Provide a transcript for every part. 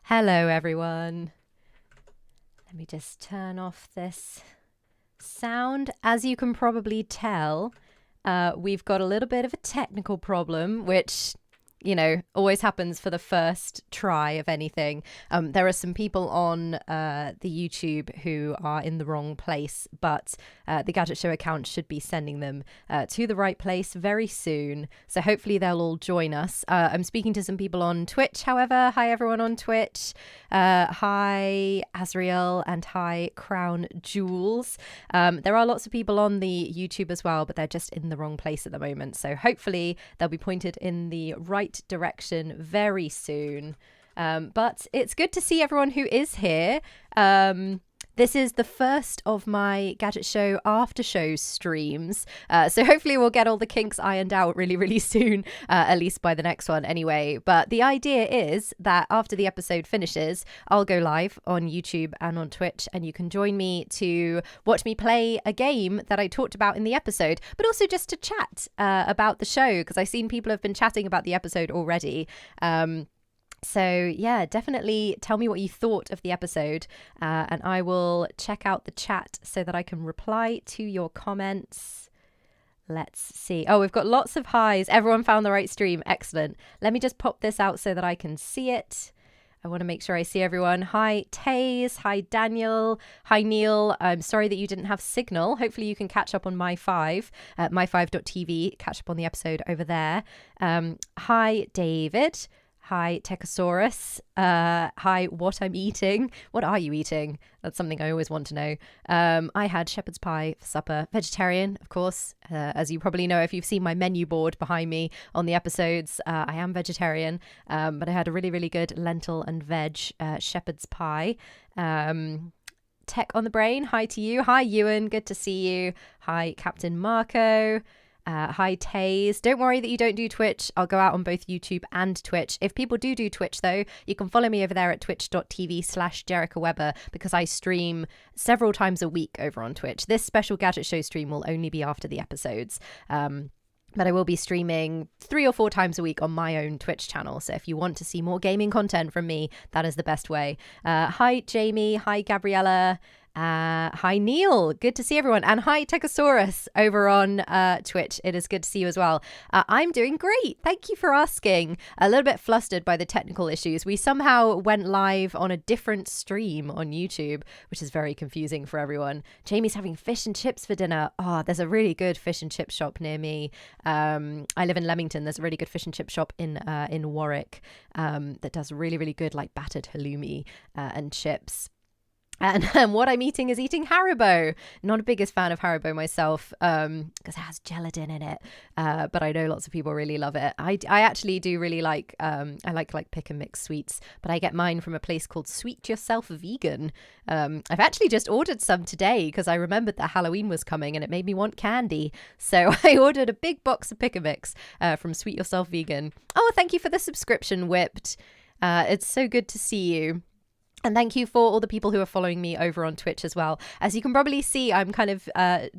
Hello, everyone. Let me just turn off this sound. As you can probably tell, we've got a little bit of a technical problem, which, always happens for the first try of anything. There are some people on the YouTube who are in the wrong place, but the Gadget Show account should be sending them to the right place very soon. So hopefully they'll all join us. I'm speaking to some people on Twitch, however. Hi, everyone on Twitch. Hi, Azriel, and hi, Crown Jewels. There are lots of people on the YouTube as well, but they're just in the wrong place at the moment. So hopefully they'll be pointed in the right direction very soon. But it's good to see everyone who is here. This is the first of my Gadget Show after show streams. So hopefully we'll get all the kinks ironed out really, really soon, at least by the next one anyway. But the idea is that after the episode finishes, I'll go live on YouTube and on Twitch, and you can join me to watch me play a game that I talked about in the episode, but also just to chat about the show, because I've seen people have been chatting about the episode already. So yeah, definitely tell me what you thought of the episode, and I will check out the chat so that I can reply to your comments. Let's see. Oh, we've got lots of highs. Everyone found the right stream. Excellent. Let me just pop this out so that I can see it. I want to make sure I see everyone. Hi, Taze. Hi, Daniel. Hi, Neil. I'm sorry that you didn't have signal. Hopefully you can catch up on My5, my5.tv. Catch up on the episode over there. Hi, David. Hi, Techosaurus. Hi, what I'm eating. What are you eating? That's something I always want to know. I had shepherd's pie for supper. Vegetarian, of course. As you probably know, if you've seen my menu board behind me on the episodes, I am vegetarian. But I had a really, really good lentil and veg shepherd's pie. Tech on the brain. Hi to you. Hi, Ewan. Good to see you. Hi, Captain Marco. Hi, Taze. Don't worry that you don't do Twitch. I'll go out on both YouTube and Twitch. If people do Twitch, though, you can follow me over there at twitch.tv/JericaWeber, because I stream several times a week over on Twitch. This special Gadget Show stream will only be after the episodes. But I will be streaming 3 or 4 times a week on my own Twitch channel. So if you want to see more gaming content from me, that is the best way. Hi, Jamie. Hi, Gabriella. Hi, Neil. Good to see everyone. And hi, Techosaurus over on Twitch. It is good to see you as well. I'm doing great. Thank you for asking. A little bit flustered by the technical issues. We somehow went live on a different stream on YouTube, which is very confusing for everyone. Jamie's having fish and chips for dinner. Oh, there's a really good fish and chip shop near me. I live in Leamington. There's a really good fish and chip shop in Warwick that does really, really good like battered halloumi and chips. And what I'm eating is eating Haribo. Not a biggest fan of Haribo myself, because it has gelatin in it. But I know lots of people really love it. I actually do really like, I like pick and mix sweets, but I get mine from a place called Sweet Yourself Vegan. I've actually just ordered some today because I remembered that Halloween was coming and it made me want candy. So I ordered a big box of pick and mix from Sweet Yourself Vegan. Oh, thank you for the subscription, Whipped. It's so good to see you. And thank you for all the people who are following me over on Twitch as well. As you can probably see, I'm kind of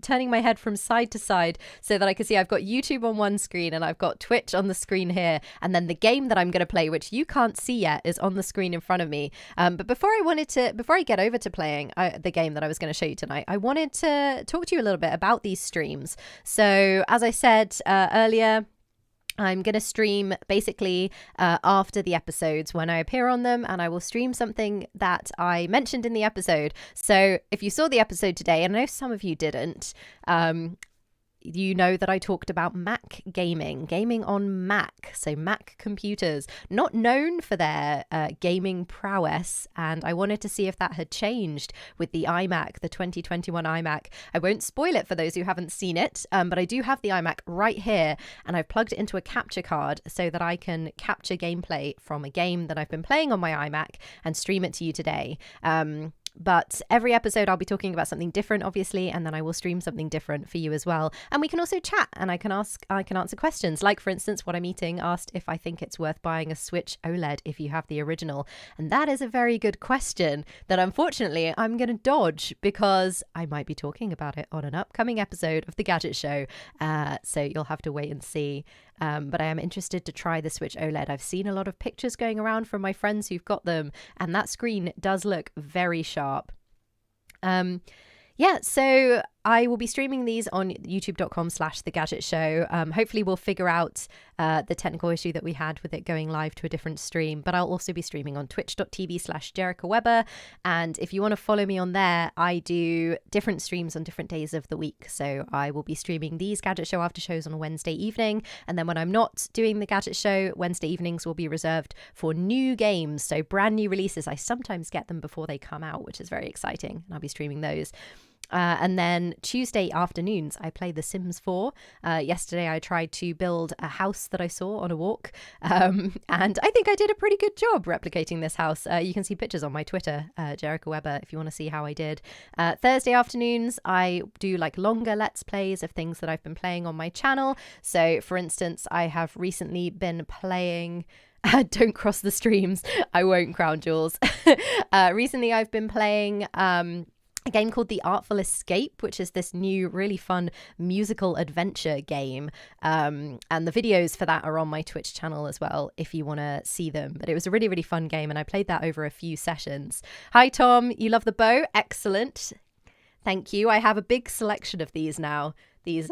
turning my head from side to side so that I can see I've got YouTube on one screen and I've got Twitch on the screen here. And then the game that I'm going to play, which you can't see yet, is on the screen in front of me. But before I get over to playing the game that I was going to show you tonight, I wanted to talk to you a little bit about these streams. So as I said earlier, I'm going to stream basically after the episodes when I appear on them, and I will stream something that I mentioned in the episode. So if you saw the episode today, and I know some of you didn't, you know that I talked about Mac gaming on Mac, so Mac computers, not known for their gaming prowess, and I wanted to see if that had changed with the iMac, the 2021 iMac. I won't spoil it for those who haven't seen it, but I do have the iMac right here, and I've plugged it into a capture card so that I can capture gameplay from a game that I've been playing on my iMac and stream it to you today. But every episode I'll be talking about something different, obviously, and then I will stream something different for you as well. And we can also chat, and I can answer questions. Like, for instance, What I'm Eating asked if I think it's worth buying a Switch OLED if you have the original. And that is a very good question that unfortunately I'm going to dodge because I might be talking about it on an upcoming episode of The Gadget Show. So you'll have to wait and see. but I am interested to try the Switch OLED. I've seen a lot of pictures going around from my friends who've got them, and that screen does look very sharp. Yeah, so I will be streaming these on youtube.com/The Gadget Show. Hopefully we'll figure out the technical issue that we had with it going live to a different stream, but I'll also be streaming on twitch.tv/JericaWeber. And if you want to follow me on there, I do different streams on different days of the week. So I will be streaming these Gadget Show after shows on a Wednesday evening. And then when I'm not doing the Gadget Show, Wednesday evenings will be reserved for new games. So brand new releases. I sometimes get them before they come out, which is very exciting. And I'll be streaming those. And then Tuesday afternoons, I play The Sims 4. Yesterday, I tried to build a house that I saw on a walk. And I think I did a pretty good job replicating this house. You can see pictures on my Twitter, Jerica Weber, if you want to see how I did. Thursday afternoons, I do like longer Let's Plays of things that I've been playing on my channel. So, for instance, I have recently been playing... Don't cross the streams. I won't, Crown Jewels. Recently, I've been playing... a game called The Artful Escape, which is this new really fun musical adventure game. And the videos for that are on my Twitch channel as well, if you want to see them. But it was a really, really fun game, and I played that over a few sessions. Hi, Tom. You love the bow? Excellent. Thank you. I have a big selection of these now. These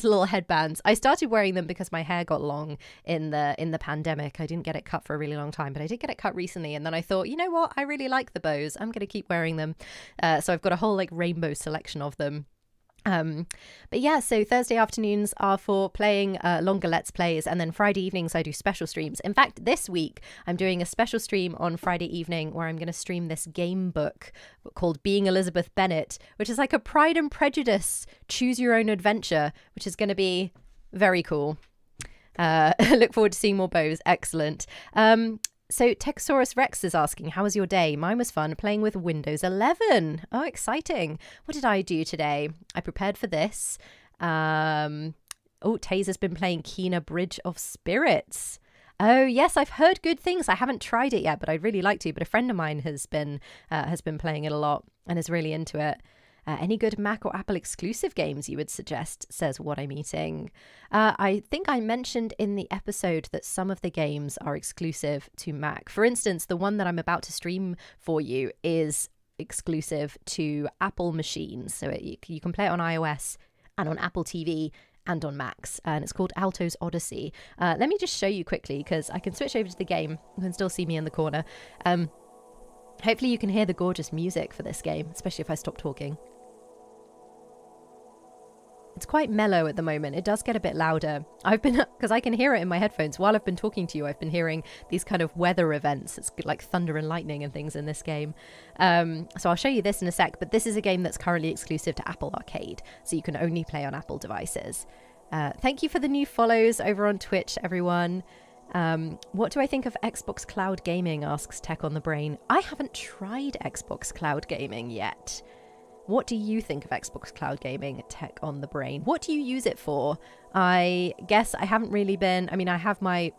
little headbands. I started wearing them because my hair got long in the pandemic. I didn't get it cut for a really long time, but I did get it cut recently. And then I thought, you know what? I really like the bows. I'm going to keep wearing them. So I've got a whole like rainbow selection of them. But yeah, so Thursday afternoons are for playing longer Let's Plays, and then Friday evenings I do special streams. In fact, this week I'm doing a special stream on Friday evening where I'm going to stream this game book called Being Elizabeth Bennet, which is like a Pride and Prejudice choose your own adventure, which is going to be very cool. Look forward to seeing more bows. Excellent. So Texaurus Rex is asking, how was your day? Mine was fun, playing with Windows 11. Oh, exciting. What did I do today? I prepared for this. Taser's been playing Kena Bridge of Spirits. Oh, yes, I've heard good things. I haven't tried it yet, but I'd really like to. But a friend of mine has been playing it a lot and is really into it. Any good Mac or Apple exclusive games you would suggest, says What I'm Eating. I think I mentioned in the episode that some of the games are exclusive to Mac. For instance, the one that I'm about to stream for you is exclusive to Apple machines. So you can play it on iOS and on Apple TV and on Macs. And it's called Alto's Odyssey. Let me just show you quickly because I can switch over to the game. You can still see me in the corner. Hopefully you can hear the gorgeous music for this game, especially if I stop talking. It's quite mellow at the moment. It does get a bit louder. Because I can hear it in my headphones. While I've been talking to you, I've been hearing these kind of weather events. It's like thunder and lightning and things in this game. So I'll show you this in a sec. But this is a game that's currently exclusive to Apple Arcade. So you can only play on Apple devices. Thank you for the new follows over on Twitch, everyone. What do I think of Xbox Cloud Gaming, asks Tech on the Brain. I haven't tried Xbox Cloud Gaming yet. What do you think of Xbox Cloud Gaming, Tech on the Brain? What do you use it for? I guess I haven't really been... I mean, I have my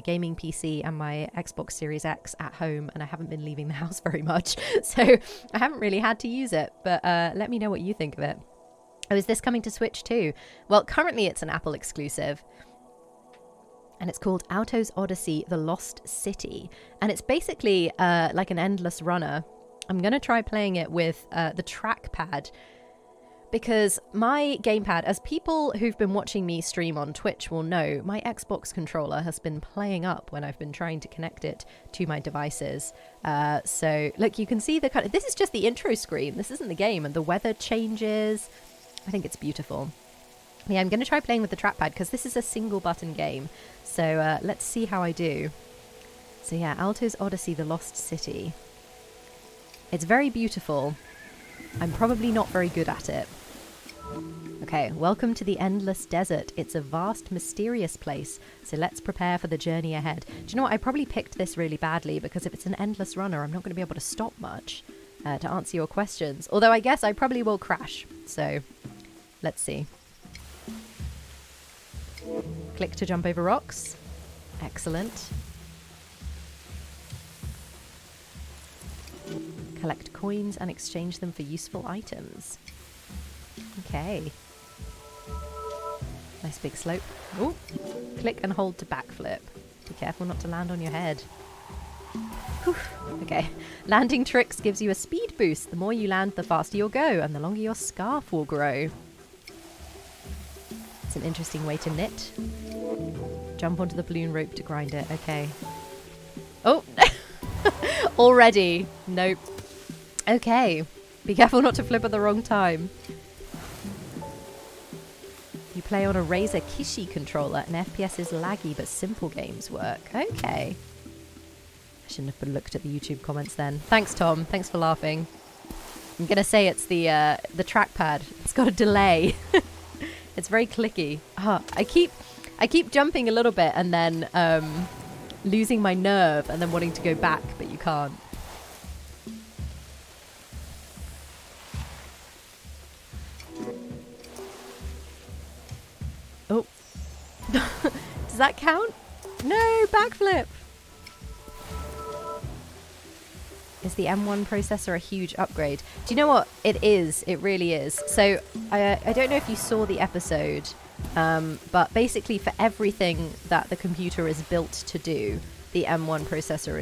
gaming PC and my Xbox Series X at home, and I haven't been leaving the house very much. So I haven't really had to use it. But let me know what you think of it. Oh, is this coming to Switch too? Well, currently it's an Apple exclusive. And it's called Alto's Odyssey, The Lost City. And it's basically like an endless runner. I'm going to try playing it with the trackpad because my gamepad, as people who've been watching me stream on Twitch will know, my Xbox controller has been playing up when I've been trying to connect it to my devices. So look, you can see the kind of, this is just the intro screen. This isn't the game, and the weather changes. I think it's beautiful. Yeah, I'm going to try playing with the trackpad because this is a single button game. So let's see how I do. So yeah, Alto's Odyssey, The Lost City. It's very beautiful. I'm probably not very good at it. Okay, welcome to the endless desert. It's a vast, mysterious place, so let's prepare for the journey ahead. Do you know what? I probably picked this really badly because if it's an endless runner, I'm not going to be able to stop much to answer your questions. Although I guess I probably will crash, so let's see. Click to jump over rocks. Excellent. Collect coins and exchange them for useful items. Okay. Nice big slope. Oh, click and hold to backflip. Be careful not to land on your head. Whew. Okay. Landing tricks gives you a speed boost. The more you land, the faster you'll go, and the longer your scarf will grow. It's an interesting way to knit. Jump onto the balloon rope to grind it. Okay. Oh! Already. Nope. Okay. Be careful not to flip at the wrong time. You play on a Razer Kishi controller, and FPS is laggy, but simple games work. Okay. I shouldn't have looked at the YouTube comments then. Thanks, Tom. Thanks for laughing. I'm going to say it's the trackpad. It's got a delay. It's very clicky. I keep jumping a little bit and then losing my nerve and then wanting to go back, but you can't. Oh. Does that count? No, backflip. Is the M1 processor a huge upgrade? Do you know what? It is. It really is. So I don't know if you saw the episode, but basically for everything that the computer is built to do, the M1 processor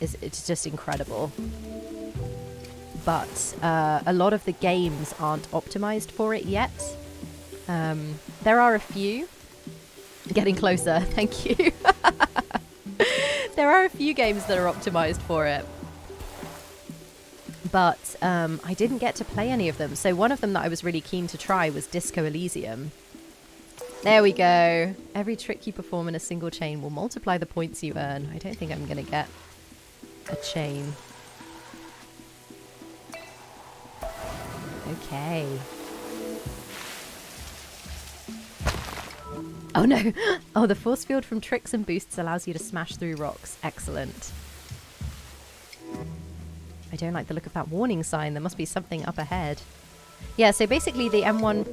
it's just incredible. But a lot of the games aren't optimized for it yet. There are a few. Getting closer. Thank you. There are a few games that are optimized for it. But I didn't get to play any of them. So one of them that I was really keen to try was Disco Elysium. There we go. Every trick you perform in a single chain will multiply the points you earn. I don't think I'm going to get a chain. Okay. Oh no. Oh, the force field from tricks and boosts allows you to smash through rocks. Excellent. I don't like the look of that warning sign. There must be something up ahead. Yeah, so basically the M1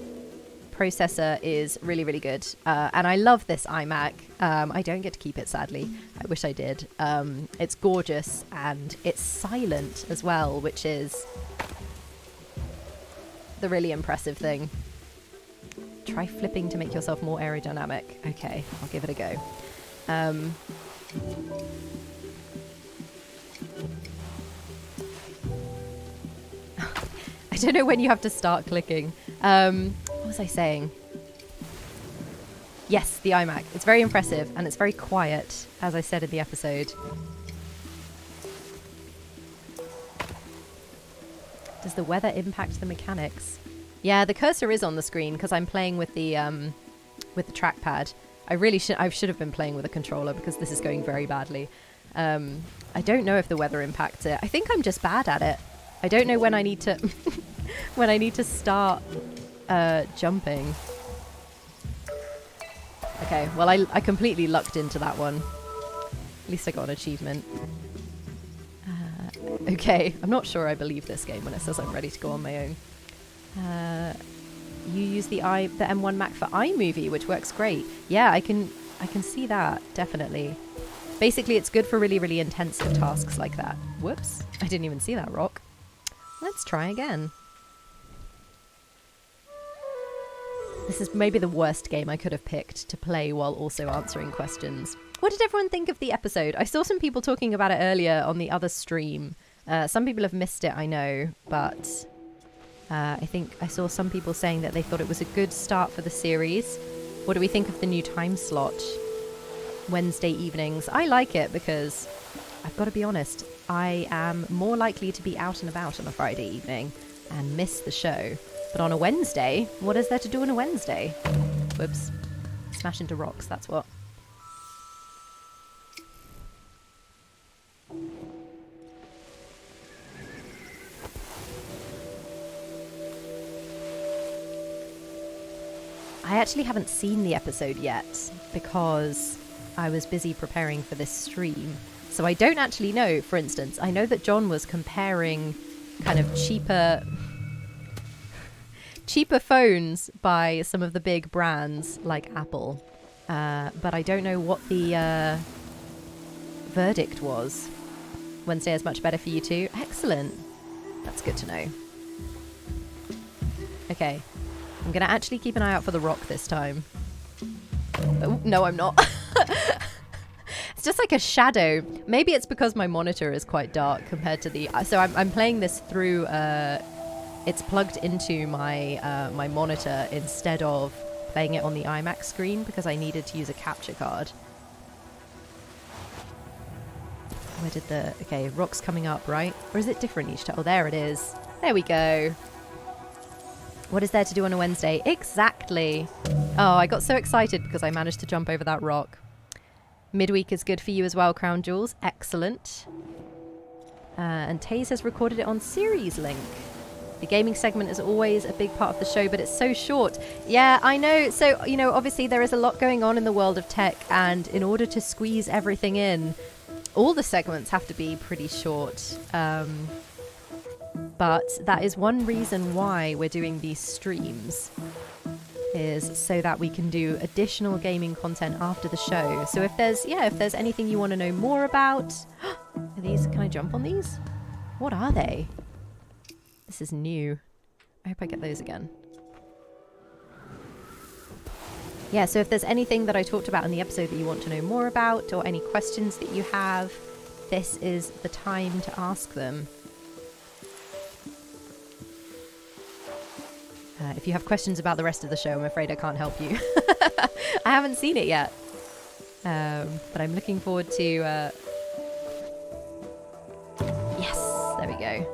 processor is really, really good. And I love this iMac. I don't get to keep it, sadly. I wish I did. It's gorgeous and it's silent as well, which is the really impressive thing. Try flipping to make yourself more aerodynamic. Okay, I'll give it a go. I don't know when you have to start clicking. What was I saying? Yes, the iMac. It's very impressive and it's very quiet, as I said in the episode. Does the weather impact the mechanics? Yeah, the cursor is on the screen because I'm playing with the trackpad. I should have been playing with a controller because this is going very badly. I don't know if the weather impacts it. I think I'm just bad at it. I don't know when I need to when I need to start jumping. Okay, well I completely lucked into that one. At least I got an achievement. Okay, I'm not sure I believe this game when it says I'm ready to go on my own. You use the M1 Mac for iMovie, which works great. Yeah, I can see that, definitely. Basically, it's good for really, really intensive tasks like that. Whoops, I didn't even see that rock. Let's try again. This is maybe the worst game I could have picked to play while also answering questions. What did everyone think of the episode? I saw some people talking about it earlier on the other stream. Some people have missed it, I know, but I think I saw some people saying that they thought it was a good start for the series. What do we think of the new time slot? Wednesday evenings. I like it because, I've got to be honest, I am more likely to be out and about on a Friday evening and miss the show. But on a Wednesday, what is there to do on a Wednesday? Whoops. Smash into rocks, that's what. I actually haven't seen the episode yet because I was busy preparing for this stream. So I don't actually know, for instance, I know that John was comparing kind of cheaper phones by some of the big brands like Apple. But I don't know what the verdict was. Wednesday is much better for you too. Excellent. That's good to know. Okay. I'm going to actually keep an eye out for the rock this time. Oh, no, I'm not. It's just like a shadow. Maybe it's because my monitor is quite dark compared to the... So I'm playing this through... it's plugged into my my monitor instead of playing it on the iMac screen because I needed to use a capture card. Where did the... Okay, rock's coming up, right? Or is it different each time? Oh, there it is. There we go. What is there to do on a Wednesday? Exactly. Oh, I got so excited because I managed to jump over that rock. Midweek is good for you as well, Crown Jewels. Excellent. And Taze has recorded it on Series Link. The gaming segment is always a big part of the show, but it's so short. Yeah, I know. So, you know, obviously there is a lot going on in the world of tech, and in order to squeeze everything in, all the segments have to be pretty short. But that is one reason why we're doing these streams, is so that we can do additional gaming content after the show. So if there's anything you want to know more about... Are these... Can I jump on these? What are they? This is new. I hope I get those again. Yeah, so if there's anything that I talked about in the episode that you want to know more about, or any questions that you have, this is the time to ask them. If you have questions about the rest of the show, I'm afraid I can't help you. I haven't seen it yet. But I'm looking forward to... Yes, there we go.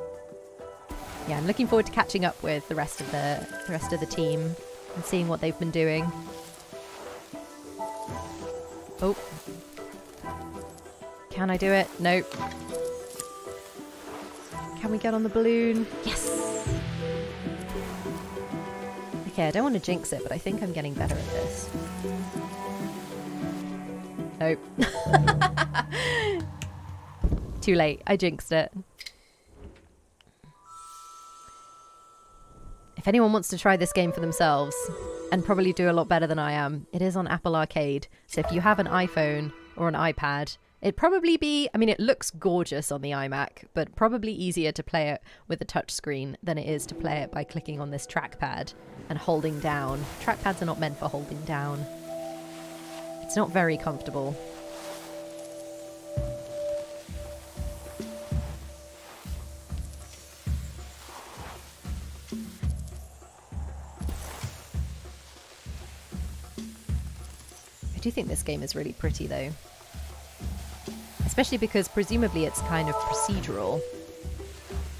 Yeah, I'm looking forward to catching up with the rest of the team and seeing what they've been doing. Oh. Can I do it? Nope. Can we get on the balloon? Yes! Okay, I don't want to jinx it, but I think I'm getting better at this. Nope. Too late. I jinxed it. If anyone wants to try this game for themselves, and probably do a lot better than I am, it is on Apple Arcade. So if you have an iPhone or an iPad, it'd probably be... I mean, it looks gorgeous on the iMac, but probably easier to play it with a touchscreen than it is to play it by clicking on this trackpad and holding down. Trackpads are not meant for holding down. It's not very comfortable. I do think this game is really pretty, though. Especially because presumably it's kind of procedural.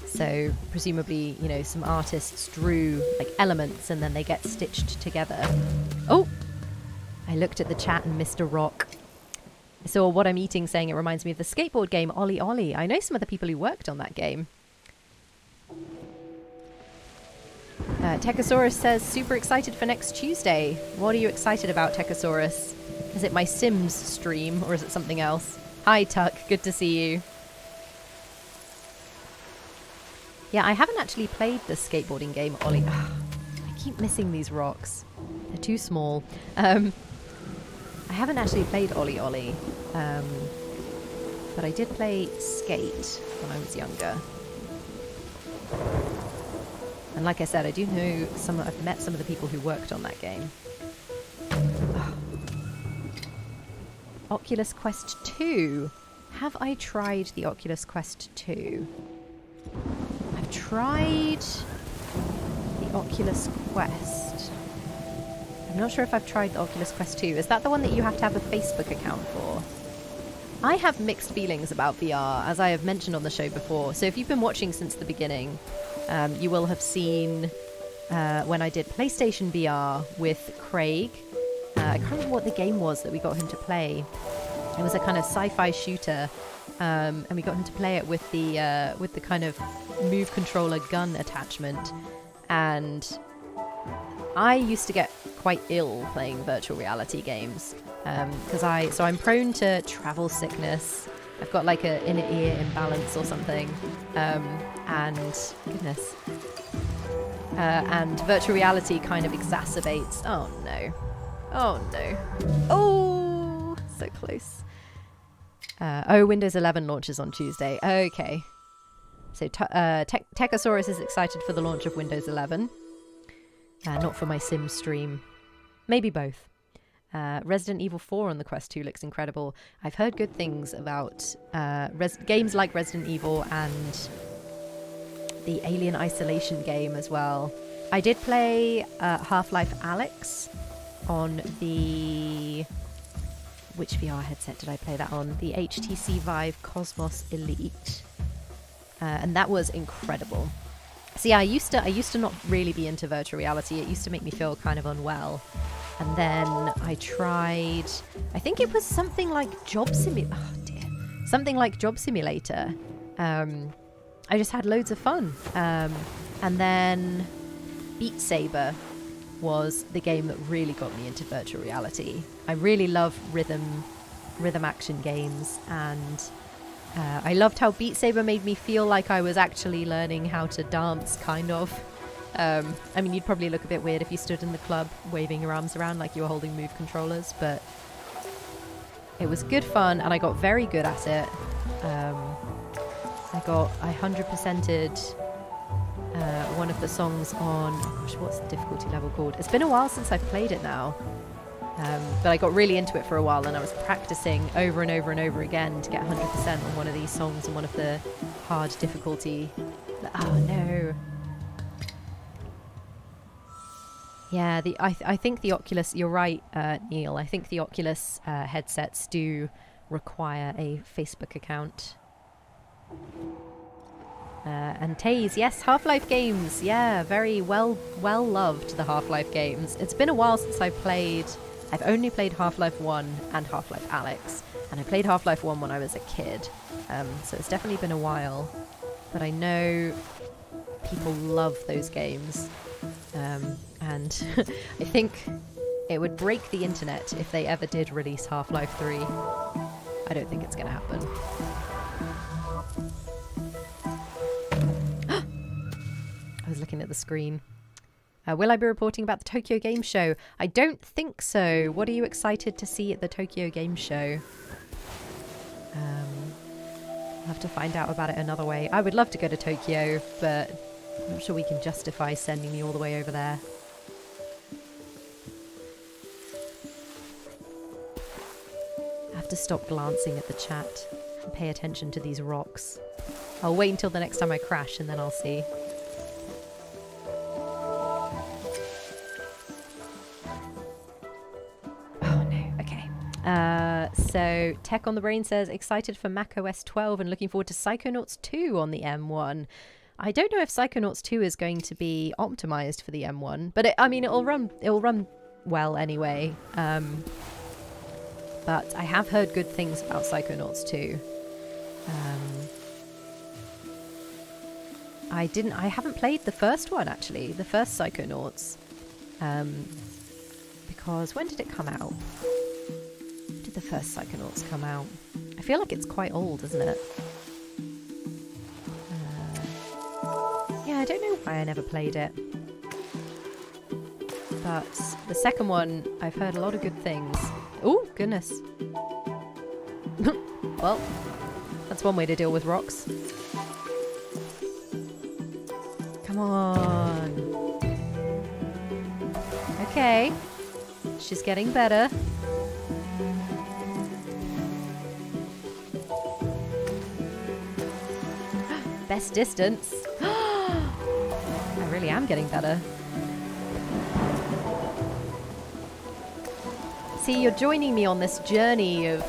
So presumably, you know, some artists drew like elements and then they get stitched together. Oh! I looked at the chat and missed a rock. I saw What I'm Eating saying it reminds me of the skateboard game Ollie Ollie. I know some of the people who worked on that game. Techosaurus says, super excited for next Tuesday. What are you excited about, Techosaurus? Is it my Sims stream or is it something else? Hi, Tuck. Good to see you. Yeah, I haven't actually played the skateboarding game, Ollie. Ugh, I keep missing these rocks. They're too small. I haven't actually played Ollie Ollie. But I did play Skate when I was younger. And like I said, I do know I've met some of the people who worked on that game. Ugh. Oculus Quest 2. Have I tried the Oculus Quest 2? I've tried the Oculus Quest. I'm not sure if I've tried the Oculus Quest 2. Is that the one that you have to have a Facebook account for? I have mixed feelings about VR, as I have mentioned on the show before. So if you've been watching since the beginning, you will have seen when I did PlayStation VR with Craig. I can't remember what the game was that we got him to play. It was a kind of sci-fi shooter, and we got him to play it with the kind of Move controller gun attachment. And I used to get quite ill playing virtual reality games because I'm prone to travel sickness. I've got like an inner ear imbalance or something, and goodness, and virtual reality kind of exacerbates. Oh no. Oh no. Oh, so close. Windows 11 launches on Tuesday. Okay. So Techosaurus is excited for the launch of Windows 11. Not for my Sims stream. Maybe both. Resident Evil 4 on the Quest 2 looks incredible. I've heard good things about games like Resident Evil and the Alien Isolation game as well. I did play Half-Life Alyx on the... Which VR headset did I play that on? The HTC Vive Cosmos Elite. And that was incredible. So yeah, I used to not really be into virtual reality. It used to make me feel kind of unwell. And then I tried, I think it was something like something like Job Simulator. I just had loads of fun. And then Beat Saber was the game that really got me into virtual reality. I really love rhythm action games, and I loved how Beat Saber made me feel like I was actually learning how to dance, kind of. I mean, you'd probably look a bit weird if you stood in the club waving your arms around like you were holding Move controllers, but it was good fun, and I got very good at it. I 100%ed one of the songs on, gosh, what's the difficulty level called? It's been a while since I've played it now, but I got really into it for a while, and I was practicing over and over and over again to get 100% on one of these songs on one of the hard difficulty. Oh no. Yeah, I think the Oculus, you're right, Neil, I think the Oculus headsets do require a Facebook account. And Taze, yes, Half-Life games, yeah, very well loved, the Half-Life games. It's been a while since I've only played Half-Life 1 and Half-Life Alyx, and I played Half-Life 1 when I was a kid, so it's definitely been a while, but I know people love those games, and I think it would break the internet if they ever did release Half-Life 3. I don't think it's going to happen. I was looking at the screen. Will I be reporting about the Tokyo Game Show? I don't think so. What are you excited to see at the Tokyo Game Show? I'll have to find out about it another way. I would love to go to Tokyo, but I'm not sure we can justify sending me all the way over there. I have to stop glancing at the chat and pay attention to these rocks. I'll wait until the next time I crash and then I'll see. So Tech on the Brain says, excited for macOS 12 and looking forward to Psychonauts 2 on the M1. I don't know if Psychonauts 2 is going to be optimized for the M1, but it'll run well anyway. But I have heard good things about Psychonauts 2. I haven't played the first one actually, the first Psychonauts. Because when did it come out? The first Psychonauts come out. I feel like it's quite old, isn't it? Yeah, I don't know why I never played it. But the second one, I've heard a lot of good things. Oh, goodness. Well, that's one way to deal with rocks. Come on. Okay. She's getting better. Best distance. I really am getting better. See, you're joining me on this journey of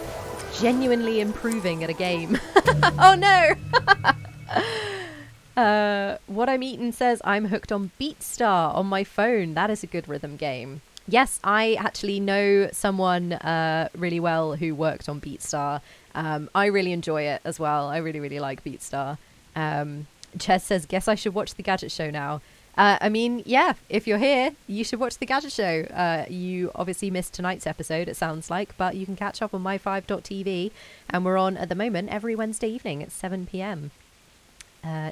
genuinely improving at a game. Oh no! What I'm Eating says, I'm hooked on BeatStar on my phone. That is a good rhythm game. Yes, I actually know someone really well who worked on BeatStar. I really enjoy it as well. I really, really like BeatStar. Chess says, guess I should watch the Gadget Show now. I mean, yeah, if you're here, you should watch the Gadget Show. You obviously missed tonight's episode, it sounds like, but you can catch up on my5.tv, and we're on at the moment every Wednesday evening at 7 p.m.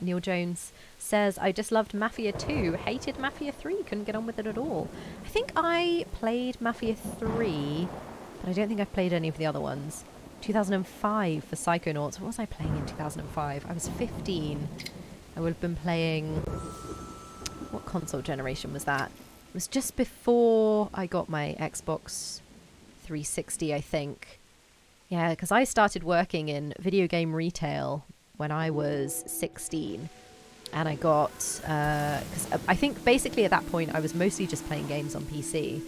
Neil Jones says, I just loved Mafia 2, hated Mafia 3, couldn't get on with it at all. I think I played Mafia 3, but I don't think I've played any of the other ones. 2005 for Psychonauts. What was I playing in 2005? I was 15. I would have been playing... What console generation was that? It was just before I got my Xbox 360, I think. Yeah, because I started working in video game retail when I was 16. And I got, because I think basically at that point I was mostly just playing games on PC.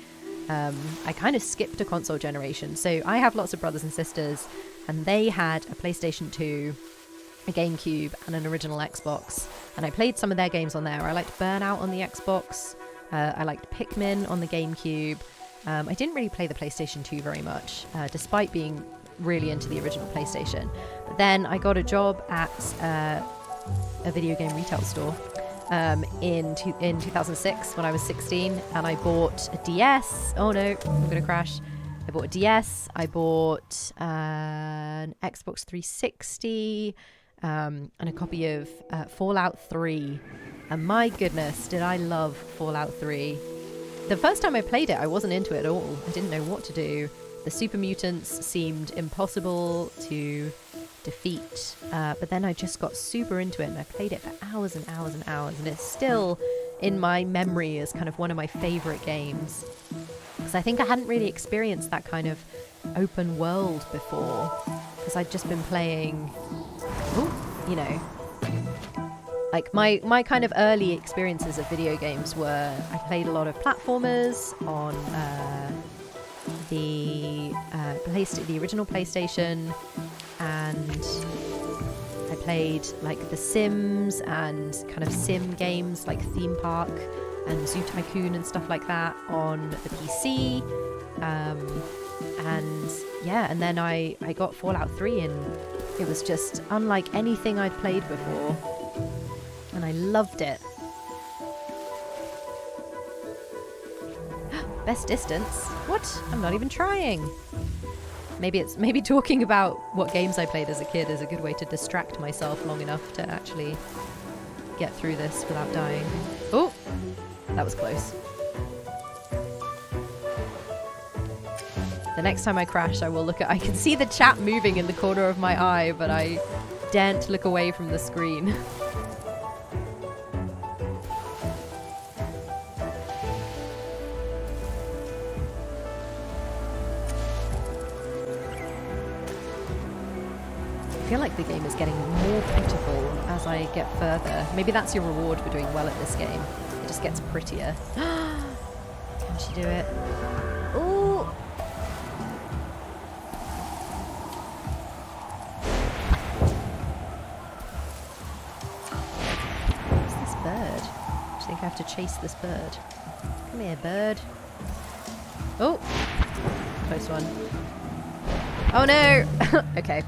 I kind of skipped a console generation. So I have lots of brothers and sisters, and they had a PlayStation 2, a GameCube, and an original Xbox. And I played some of their games on there. I liked Burnout on the Xbox. I liked Pikmin on the GameCube. I didn't really play the PlayStation 2 very much, despite being really into the original PlayStation. But then I got a job at a video game retail store in 2006 when I was 16, and I bought a DS. Oh no, I'm gonna crash. I bought a DS. I bought an Xbox 360 and a copy of Fallout 3. And my goodness, did I love Fallout 3. The first time I played it, I wasn't into it at all. I didn't know what to do. The super mutants seemed impossible to defeat, but then I just got super into it, and I played it for hours and hours and hours, and it's still in my memory as kind of one of my favorite games, because I think I hadn't really experienced that kind of open world before, because I'd just been playing, you know, like my kind of early experiences of video games were, I played a lot of platformers on the original PlayStation, and I played like The Sims and kind of sim games like Theme Park and Zoo Tycoon and stuff like that on the PC. And then I got Fallout 3, and it was just unlike anything I'd played before, and I loved it. Best distance? What? I'm not even trying. Maybe talking about what games I played as a kid is a good way to distract myself long enough to actually get through this without dying. Oh, that was close. The next time I crash, I will look at... I can see the chat moving in the corner of my eye, but I daren't look away from the screen. I feel like the game is getting more beautiful as I get further. Maybe that's your reward for doing well at this game. It just gets prettier. Can she do it? Ooh! What's this bird? I think I have to chase this bird. Come here, bird. Oh! Close one. Oh no! Okay.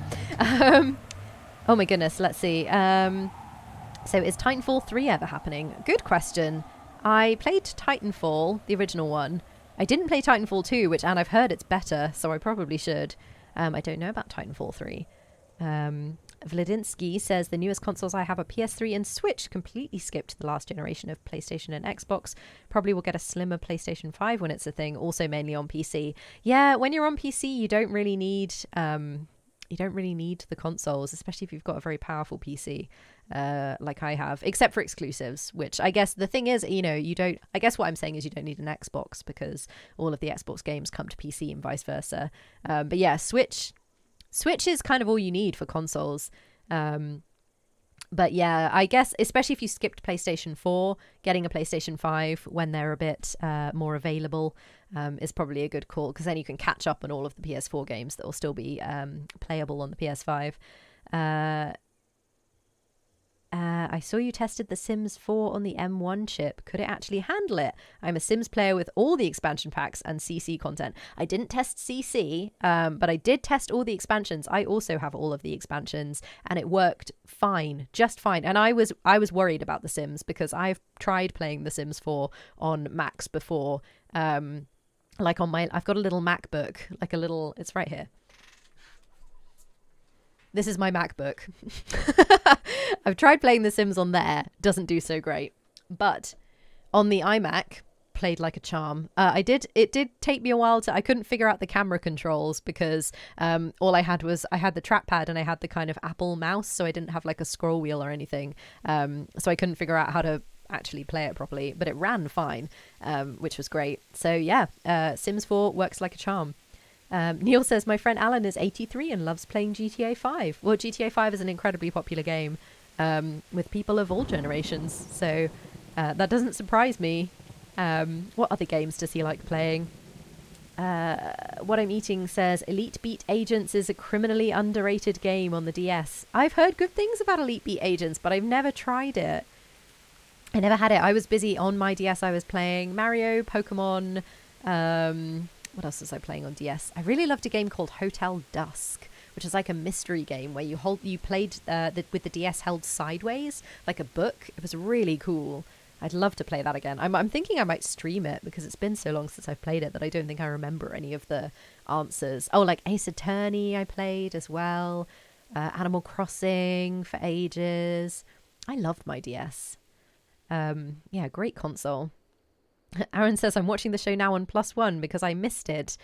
Oh my goodness, let's see. So is Titanfall 3 ever happening? Good question. I played Titanfall, the original one. I didn't play Titanfall 2, and I've heard it's better, so I probably should. I don't know about Titanfall 3. Vladinsky says the newest consoles I have are PS3 and Switch. Completely skipped the last generation of PlayStation and Xbox. Probably will get a slimmer PlayStation 5 when it's a thing. Also mainly on PC. Yeah, when you're on PC, you don't really need the consoles, especially if you've got a very powerful PC, like I have, except for exclusives, which I guess the thing is, I guess what I'm saying is you don't need an Xbox because all of the Xbox games come to PC and vice versa. But yeah, Switch is kind of all you need for consoles. But yeah, I guess, especially if you skipped PlayStation 4, getting a PlayStation 5 when they're a bit more available is probably a good call, because then you can catch up on all of the PS4 games that will still be playable on the PS5. I saw you tested The Sims 4 on the M1 chip. Could it actually handle it? I'm a Sims player with all the expansion packs and CC content. I didn't test CC, but I did test all the expansions. I also have all of the expansions, and it worked fine, just fine. And I was worried about The Sims because I've tried playing The Sims 4 on Macs before. Like on I've got a little MacBook, it's right here. This is my MacBook. I've tried playing The Sims on there. Doesn't do so great. But on the iMac, played like a charm. It did take me a while I couldn't figure out the camera controls because all I had the trackpad and I had the kind of Apple mouse, so I didn't have like a scroll wheel or anything. So I couldn't figure out how to actually play it properly, but it ran fine, which was great. So yeah, Sims 4 works like a charm. Neil says, my friend Alan is 83 and loves playing GTA 5. Well, GTA 5 is an incredibly popular game with people of all generations. So that doesn't surprise me. What other games does he like playing? What I'm Eating says, Elite Beat Agents is a criminally underrated game on the DS. I've heard good things about Elite Beat Agents, but I've never tried it. I never had it. I was busy on my DS. I was playing Mario, Pokemon. What else was I playing on DS? I really loved a game called Hotel Dusk, which is like a mystery game where you played with the DS held sideways, like a book. It was really cool. I'd love to play that again. I'm thinking I might stream it because it's been so long since I've played it that I don't think I remember any of the answers. Oh, like Ace Attorney I played as well. Animal Crossing for ages. I loved my DS. Yeah, great console. Aaron says, I'm watching the show now on +1 because I missed it.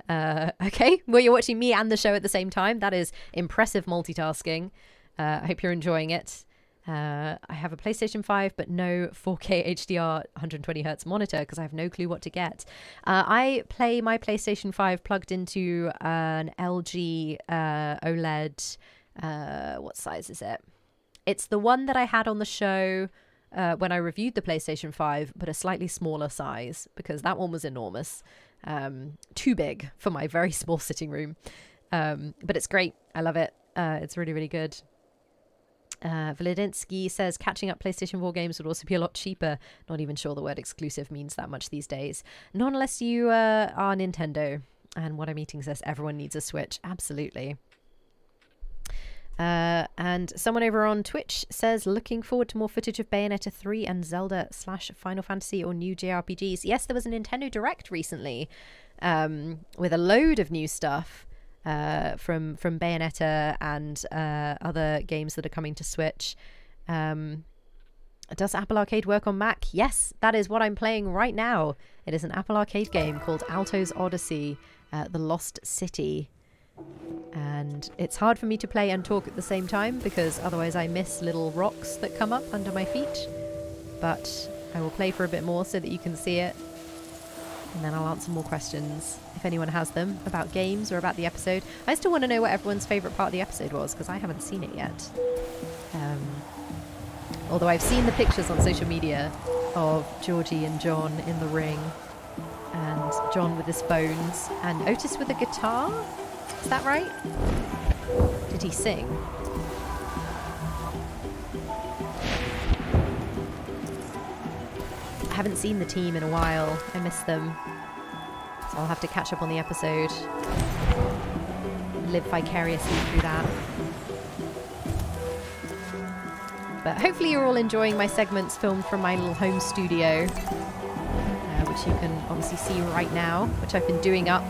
Okay, well, you're watching me and the show at the same time. That is impressive multitasking. I hope you're enjoying it. I have a PlayStation 5, but no 4K HDR 120Hz monitor because I have no clue what to get. I play my PlayStation 5 plugged into an LG OLED. What size is it? It's the one that I had on the show when I reviewed the PlayStation 5, but a slightly smaller size because that one was enormous. Too big for my very small sitting room. But it's great. I love it. It's really, really good. Validinsky says catching up PlayStation 4 games would also be a lot cheaper. Not even sure the word exclusive means that much these days. Not unless you are Nintendo. And What I'm Eating says everyone needs a Switch. Absolutely. And someone over on Twitch says looking forward to more footage of Bayonetta 3 and Zelda/Final Fantasy or new JRPGs. Yes, there was a Nintendo Direct recently with a load of new stuff. From Bayonetta and other games that are coming to Switch. Does Apple Arcade work on Mac? Yes, that is what I'm playing right now. It is an Apple Arcade game called Alto's Odyssey, The Lost City. And it's hard for me to play and talk at the same time because otherwise I miss little rocks that come up under my feet. But I will play for a bit more so that you can see it. And then I'll answer more questions if anyone has them about games or about the episode. I still want to know what everyone's favourite part of the episode was because I haven't seen it yet. Although I've seen the pictures on social media of Georgie and John in the ring and John with his phones and Otis with a guitar. Is that right? Did he sing? I haven't seen the team in a while. I miss them. So I'll have to catch up on the episode. Live vicariously through that. But hopefully you're all enjoying my segments filmed from my little home studio. Which you can obviously see right now. Which I've been doing up.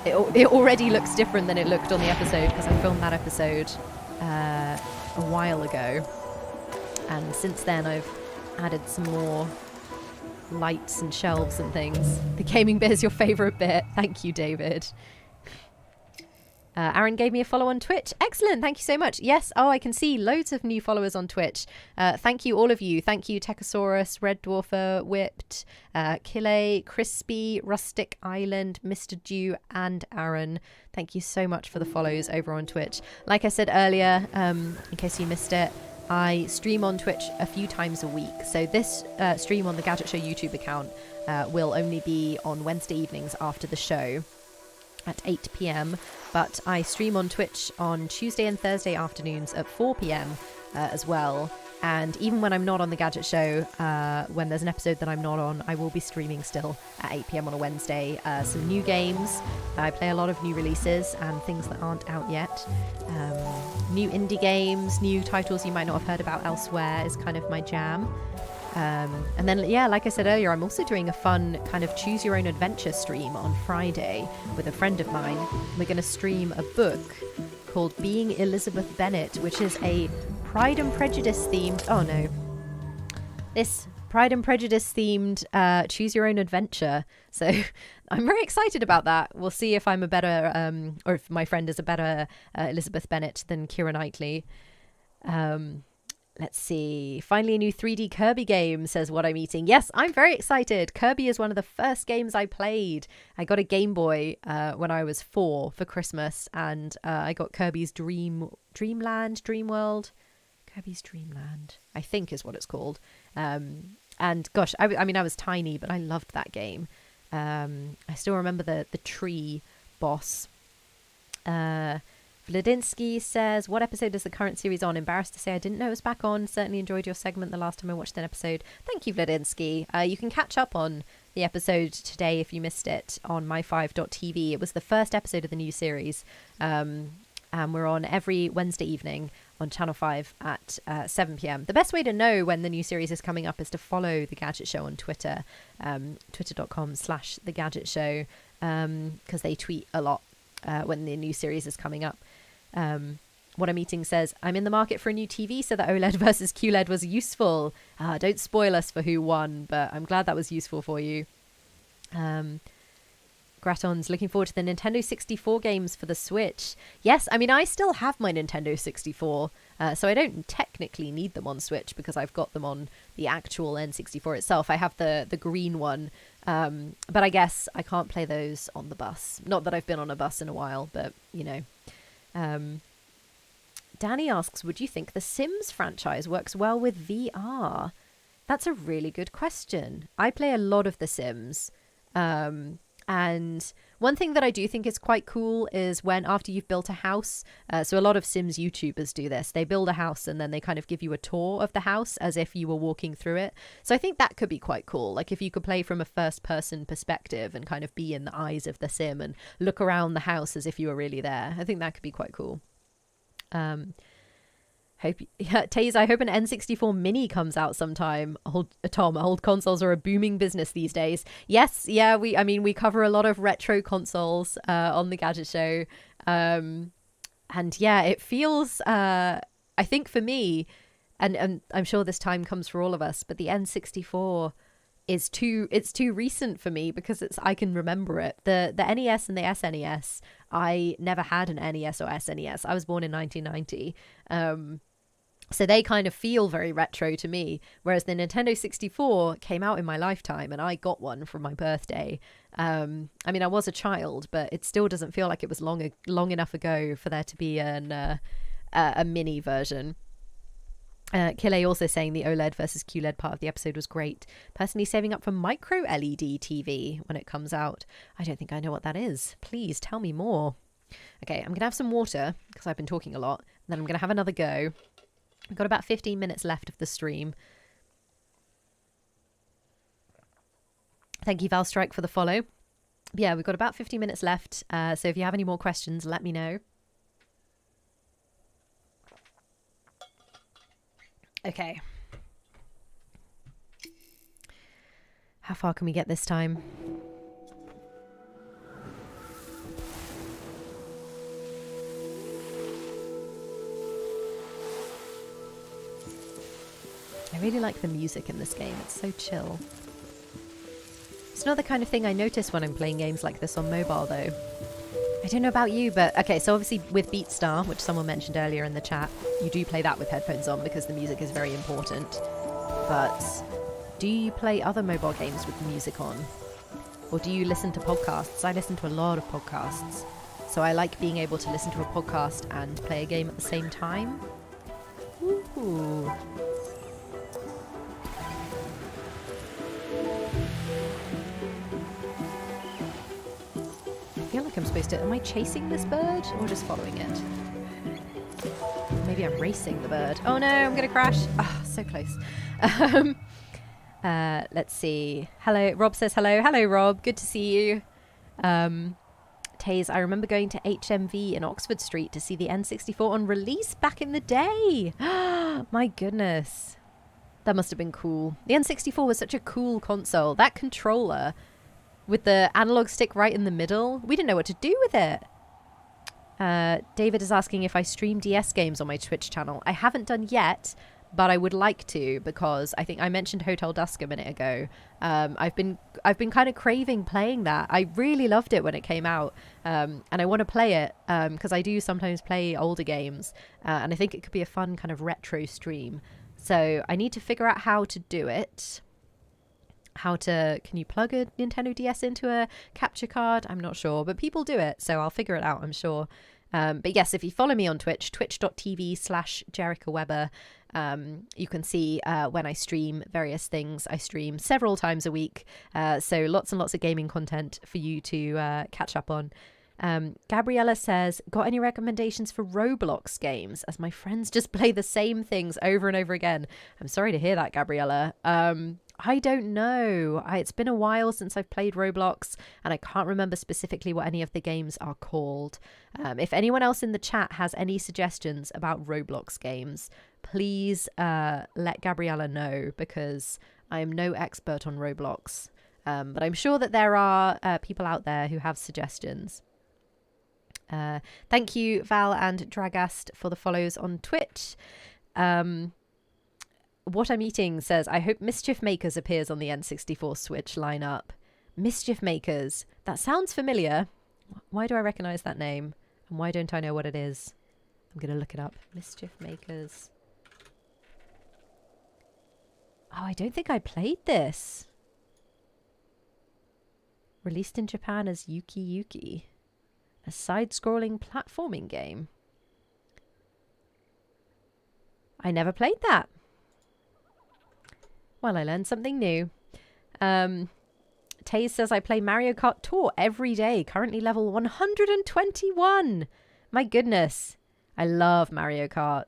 It already looks different than it looked on the episode. Because I filmed that episode a while ago. And since then I've added some more lights and shelves and things. The gaming bit is your favourite bit. Thank you, David. Aaron gave me a follow on Twitch. Excellent. Thank you so much. Yes. Oh, I can see loads of new followers on Twitch. Thank you, all of you. Thank you, Techosaurus, Red Dwarfer, Whipped, Kille, Crispy, Rustic Island, Mr. Dew, and Aaron. Thank you so much for the follows over on Twitch. Like I said earlier, in case you missed it, I stream on Twitch a few times a week. So this stream on the Gadget Show YouTube account will only be on Wednesday evenings after the show at 8 p.m. But I stream on Twitch on Tuesday and Thursday afternoons at 4 p.m. As well. And even when I'm not on the Gadget Show, when there's an episode that I'm not on, I will be streaming still at 8 p.m. on a Wednesday. Some new games. I play a lot of new releases and things that aren't out yet. New indie games, new titles you might not have heard about elsewhere is kind of my jam. And then, yeah, like I said earlier, I'm also doing a fun kind of choose your own adventure stream on Friday with a friend of mine. We're going to stream a book called Being Elizabeth Bennet, which is a Pride and Prejudice themed, oh no, this Pride and Prejudice themed choose your own adventure. So I'm very excited about that. We'll see if I'm a better, or if my friend is a better Elizabeth Bennet than Keira Knightley. Let's see. Finally, a new 3D Kirby game, says What I'm Eating. Yes, I'm very excited. Kirby is one of the first games I played. I got a Game Boy when I was 4 for Christmas, and I got Kirby's Dreamworld. Kirby's Dreamland, I think is what it's called. And gosh, I mean, I was tiny, but I loved that game. I still remember the tree boss. Vladinsky says, what episode is the current series on? Embarrassed to say I didn't know it was back on. Certainly enjoyed your segment the last time I watched an episode. Thank you, Vladinsky. You can catch up on the episode today if you missed it on my5.tv. It was the first episode of the new series. And we're on every Wednesday evening on Channel 5 at 7 p.m. The best way to know when the new series is coming up is to follow The Gadget Show on Twitter, twitter.com/The Gadget Show, because they tweet a lot when the new series is coming up. What I'm Eating says, I'm in the market for a new TV, so that OLED versus QLED was useful. Don't spoil us for who won, but I'm glad that was useful for you. Graton's looking forward to the Nintendo 64 games for the Switch. Yes, I mean, I still have my Nintendo 64, so I don't technically need them on Switch because I've got them on the actual N64 itself. I have the green one, but I guess I can't play those on the bus. Not that I've been on a bus in a while, but, you know. Danny asks, would you think the Sims franchise works well with VR? That's a really good question. I play a lot of The Sims. And one thing that I do think is quite cool is when after you've built a house, so a lot of Sims YouTubers do this. They build a house and then they kind of give you a tour of the house as if you were walking through it. So I think that could be quite cool. Like if you could play from a first person perspective and kind of be in the eyes of the Sim and look around the house as if you were really there. I think that could be quite cool. Taze, I hope an N64 Mini comes out sometime. Tom, old consoles are a booming business these days. Yes, yeah, we cover a lot of retro consoles on the Gadget Show. And yeah, it feels, I think for me, and I'm sure this time comes for all of us, but the N64 is too recent for me because I can remember it. The NES and the SNES, I never had an NES or SNES. I was born in 1990. So they kind of feel very retro to me, whereas the Nintendo 64 came out in my lifetime and I got one for my birthday. I mean, I was a child, but it still doesn't feel like it was long enough ago for there to be a mini version. Kille also saying the OLED versus QLED part of the episode was great. Personally saving up for micro LED TV when it comes out. I don't think I know what that is. Please tell me more. Okay, I'm going to have some water because I've been talking a lot. And then I'm going to have another go. We've got about 15 minutes left of the stream. Thank you, Valstrike, for the follow. Yeah, we've got about 15 minutes left. So if you have any more questions, let me know. Okay. How far can we get this time? I really like the music in this game. It's so chill. It's not the kind of thing I notice when I'm playing games like this on mobile, though. I don't know about you, but... Okay, so obviously with BeatStar, which someone mentioned earlier in the chat, you do play that with headphones on because the music is very important. But do you play other mobile games with the music on? Or do you listen to podcasts? I listen to a lot of podcasts. So I like being able to listen to a podcast and play a game at the same time. Ooh. I feel like I'm supposed to... Am I chasing this bird or just following it? Maybe I'm racing the bird. Oh no, I'm going to crash. Ah, so close. Let's see. Hello. Rob says hello. Hello, Rob. Good to see you. Taze, I remember going to HMV in Oxford Street to see the N64 on release back in the day. My goodness. That must have been cool. The N64 was such a cool console. That controller... with the analog stick right in the middle. We didn't know what to do with it. David is asking if I stream DS games on my Twitch channel. I haven't done yet, but I would like to because I think I mentioned Hotel Dusk a minute ago. I've been kind of craving playing that. I really loved it when it came out, and I want to play it because I do sometimes play older games, and I think it could be a fun kind of retro stream. So I need to figure out how to do it. Can you plug a Nintendo DS into a capture card? I'm not sure, but people do it, so I'll figure it out, I'm sure. But yes, if you follow me on Twitch, twitch.tv/JericaWeber, you can see when I stream various things. I stream several times a week, so lots and lots of gaming content for you to catch up on. Gabriella says, got any recommendations for Roblox games, as my friends just play the same things over and over again? I'm sorry to hear that, Gabriella. I don't know. It's been a while since I've played Roblox, and I can't remember specifically what any of the games are called. If anyone else in the chat has any suggestions about Roblox games, please let Gabriella know, because I am no expert on Roblox. But I'm sure that there are people out there who have suggestions. Thank you, Val and Dragast, for the follows on Twitch. What I'm Eating says, I hope Mischief Makers appears on the N64 Switch lineup. Mischief Makers. That sounds familiar. Why do I recognize that name? And why don't I know what it is? I'm going to look it up. Mischief Makers. Oh, I don't think I played this. Released in Japan as Yuki Yuki. A side-scrolling platforming game. I never played that. Well, I learned something new. Taze says, I play Mario Kart Tour every day. Currently level 121. My goodness. I love Mario Kart.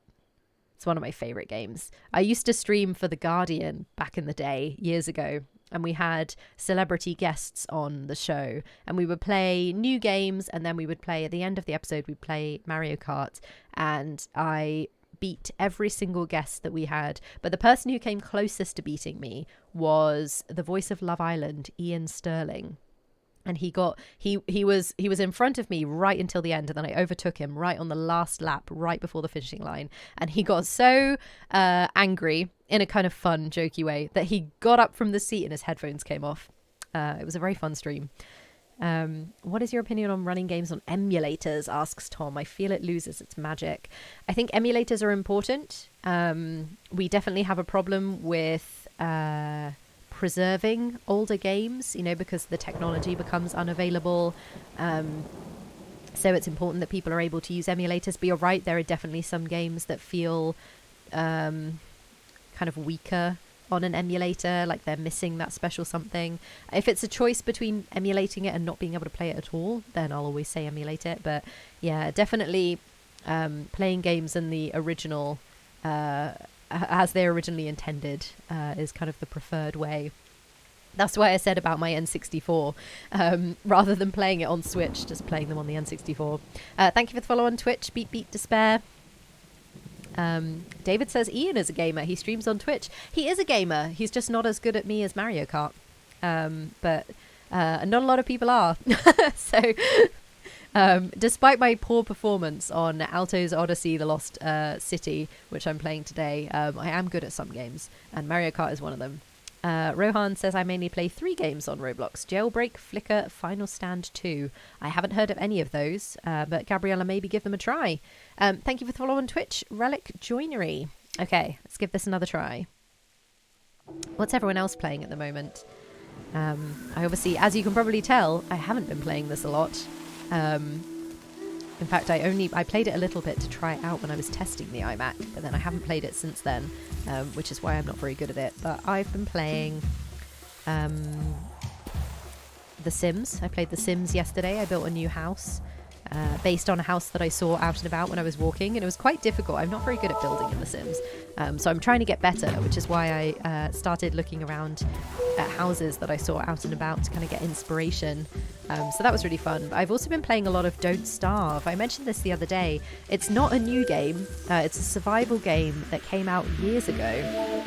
It's one of my favorite games. I used to stream for The Guardian back in the day, years ago. And we had celebrity guests on the show. And we would play new games. And then we would play, at the end of the episode, we'd play Mario Kart. And I beat every single guest that we had, but the person who came closest to beating me was the voice of Love Island, Ian Sterling, and he was in front of me right until the end, and then I overtook him right on the last lap, right before the finishing line, and he got so angry in a kind of fun, jokey way that he got up from the seat and his headphones came off. It was a very fun stream. What is your opinion on running games on emulators, asks Tom. I feel it loses its magic. I think emulators are important. We definitely have a problem with preserving older games, because the technology becomes unavailable. So it's important that people are able to use emulators. But you're right, there are definitely some games that feel kind of weaker on an emulator, like they're missing that special something. If it's a choice between emulating it and not being able to play it at all, then I'll always say emulate it. But yeah, definitely playing games in the original, as they're originally intended, is kind of the preferred way. That's why I said about my N64, rather than playing it on Switch, just playing them on the N64. Thank you for the follow on Twitch, Beat Despair. David says Ian is a gamer. He streams on Twitch. He is a gamer. He's just not as good at me as Mario Kart. But not a lot of people are. So despite my poor performance on Alto's Odyssey, The Lost City, which I'm playing today, I am good at some games. And Mario Kart is one of them. Rohan says, I mainly play 3 games on Roblox. Jailbreak, Flicker, Final Stand 2. I haven't heard of any of those, but Gabriella, maybe give them a try. Thank you for the follow on Twitch, Relic Joinery. Okay, let's give this another try. What's everyone else playing at the moment? I obviously, as you can probably tell, I haven't been playing this a lot. In fact, I played it a little bit to try it out when I was testing the iMac, but then I haven't played it since then, which is why I'm not very good at it. But I've been playing The Sims. I played The Sims yesterday. I built a new house based on a house that I saw out and about when I was walking, and it was quite difficult. I'm not very good at building in The Sims, so I'm trying to get better, which is why I started looking around at houses that I saw out and about to kind of get inspiration. So that was really fun. I've also been playing a lot of Don't Starve. I mentioned this the other day. It's not a new game. It's a survival game that came out years ago.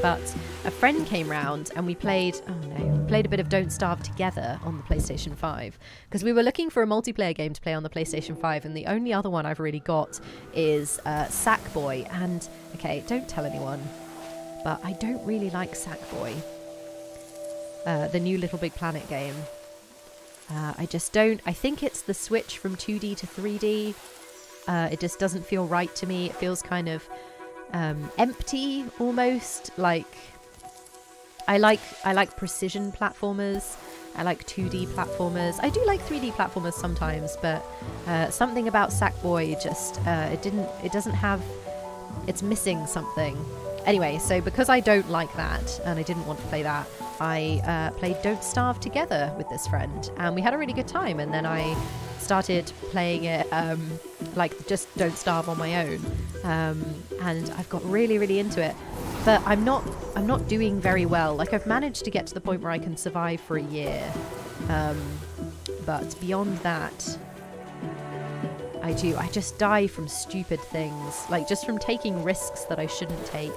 But a friend came round and we played a bit of Don't Starve together on the PlayStation 5. Because we were looking for a multiplayer game to play on the PlayStation 5, and the only other one I've really got is Sackboy. And, okay, don't tell anyone, but I don't really like Sackboy. The new Little Big Planet game. I just don't. I think it's the switch from 2D to 3D. It just doesn't feel right to me. It feels kind of empty almost. Like I like precision platformers. I like 2D platformers. I do like 3D platformers sometimes, but something about Sackboy just it's missing something. Anyway, so because I don't like that and I didn't want to play that, I played Don't Starve together with this friend, and we had a really good time. And then I started playing it like just Don't Starve on my own, and I've got really, really into it. But I'm not doing very well. Like, I've managed to get to the point where I can survive for a year, but beyond that, I just die from stupid things, like just from taking risks that I shouldn't take,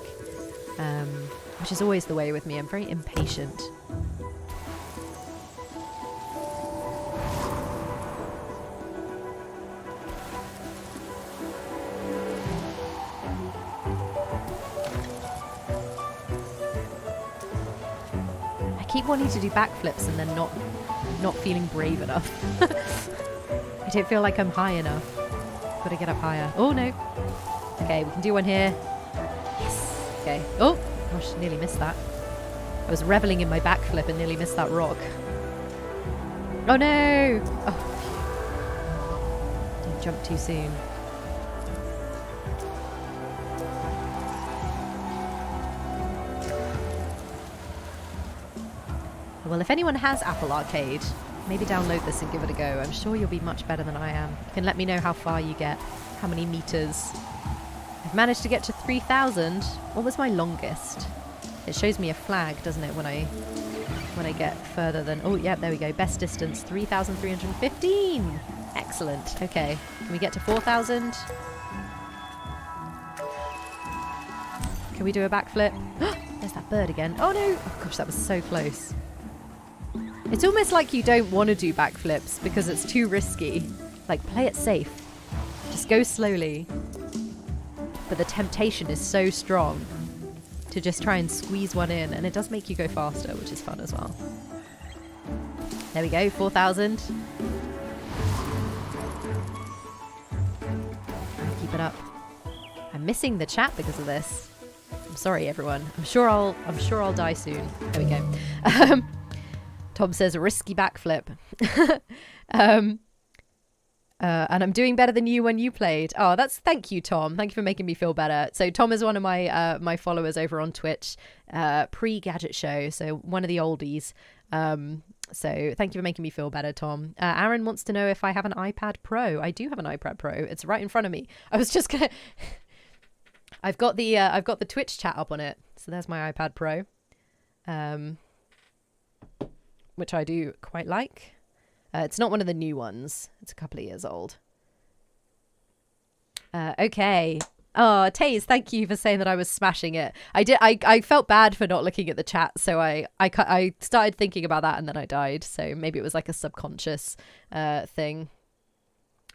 which is always the way with me. I'm very impatient. I keep wanting to do backflips and then not feeling brave enough. I don't feel like I'm high enough. Gotta get up higher. Oh no. Okay, we can do one here. Yes. Okay. Oh gosh, nearly missed that. I was reveling in my backflip and nearly missed that rock. Oh no! Oh. Don't jump too soon. Well, if anyone has Apple Arcade, maybe download this and give it a go. I'm sure you'll be much better than I am. You can let me know how far you get, how many meters. I've managed to get to 3,000. What was my longest? It shows me a flag, doesn't it, when I get further than... Oh, yeah, there we go. Best distance, 3,315. Excellent. Okay. Can we get to 4,000? Can we do a backflip? There's that bird again. Oh, no. Oh, gosh, that was so close. It's almost like you don't want to do backflips because it's too risky. Like, play it safe. Just go slowly. But the temptation is so strong to just try and squeeze one in, and it does make you go faster, which is fun as well. There we go, 4,000. Keep it up. I'm missing the chat because of this. I'm sorry, everyone. I'm sure I'll die soon. There we go. Tom says risky backflip. And I'm doing better than you when you played. Oh, thank you, Tom. Thank you for making me feel better. So Tom is one of my my followers over on Twitch, pre-Gadget Show, so one of the oldies. So thank you for making me feel better, Tom. Aaron wants to know if I have an iPad Pro. I do have an iPad Pro. It's right in front of me. I was just gonna. I've got the Twitch chat up on it. So there's my iPad Pro. Which I do quite like. It's not one of the new ones. It's a couple of years old. Okay. Oh, Taze, thank you for saying that I was smashing it. I felt bad for not looking at the chat, so I started thinking about that and then I died. So maybe it was like a subconscious thing.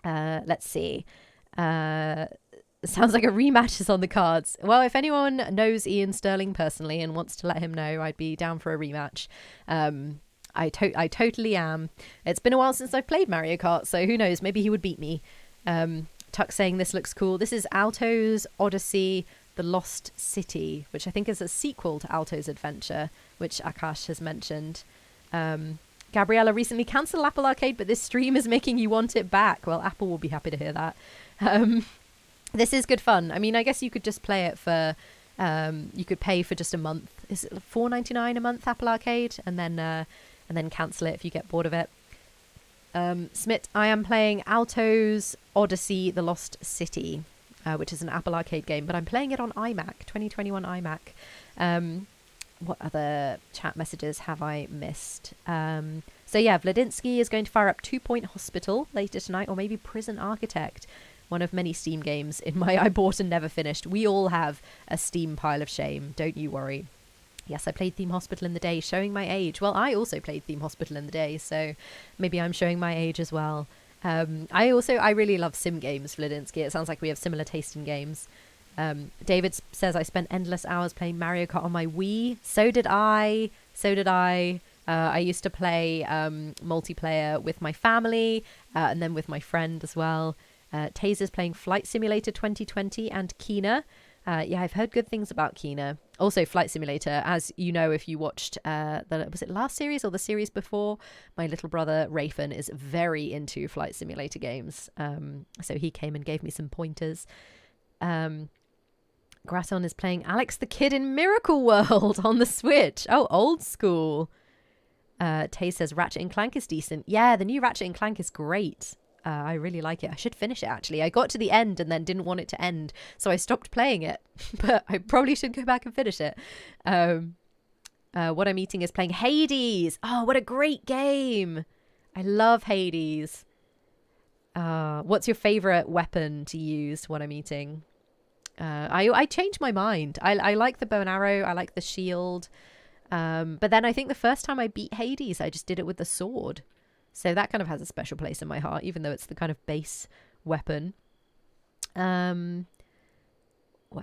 Let's see. Sounds like a rematch is on the cards. Well, if anyone knows Ian Sterling personally and wants to let him know, I'd be down for a rematch. I totally am. It's been a while since I've played Mario Kart, so who knows? Maybe he would beat me. Tuck saying this looks cool. This is Alto's Odyssey, The Lost City, which I think is a sequel to Alto's Adventure, which Akash has mentioned. Gabriella recently cancelled Apple Arcade, but this stream is making you want it back. Well, Apple will be happy to hear that. This is good fun. I mean, I guess you could just play it for... you could pay for just a month. Is it $4.99 a month, Apple Arcade? And then cancel it if you get bored of it. Smit, I am playing Alto's Odyssey, The Lost City, which is an Apple Arcade game, but I'm playing it on iMac, 2021 iMac. What other chat messages have I missed? So yeah, Vladinsky is going to fire up 2 Point Hospital later tonight, or maybe Prison Architect, one of many Steam games in my I bought and never finished. We all have a Steam pile of shame, don't you worry. Yes, I played Theme Hospital in the day, showing my age. Well, I also played Theme Hospital in the day, so maybe I'm showing my age as well. I really love sim games, Vladinsky. It sounds like we have similar taste in games. David says, I spent endless hours playing Mario Kart on my Wii. So did I. I used to play multiplayer with my family and then with my friend as well. Taser's playing Flight Simulator 2020 and Kena. Yeah, I've heard good things about Kena. Also, Flight Simulator, as you know, if you watched was it last series or the series before? My little brother Rayfan is very into Flight Simulator games. So he came and gave me some pointers. Grasson is playing Alex the Kid in Miracle World on the Switch. Oh, old school. Tay says Ratchet and Clank is decent. Yeah, the new Ratchet and Clank is great. I really like it. I should finish it, actually. I got to the end and then didn't want it to end, so I stopped playing it. But I probably should go back and finish it. What I'm eating is playing Hades. Oh, what a great game. I love Hades. What's your favorite weapon to use? What I'm eating? I changed my mind. I like the bow and arrow. I like the shield. But then I think the first time I beat Hades, I just did it with the sword. So that kind of has a special place in my heart, even though it's the kind of base weapon. What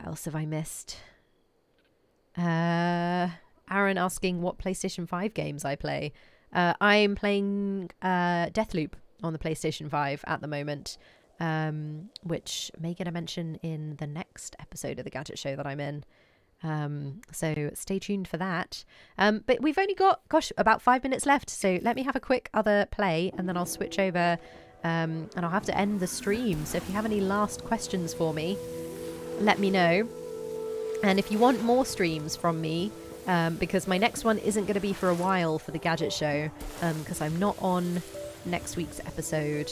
else have I missed? Aaron asking what PlayStation 5 games I play. I'm playing Deathloop on the PlayStation 5 at the moment, which may get a mention in the next episode of the Gadget Show that I'm in. So stay tuned for that. But we've only got, about 5 minutes left. So let me have a quick other play and then I'll switch over and I'll have to end the stream. So if you have any last questions for me, let me know. And if you want more streams from me, because my next one isn't going to be for a while for the Gadget Show, because I'm not on next week's episode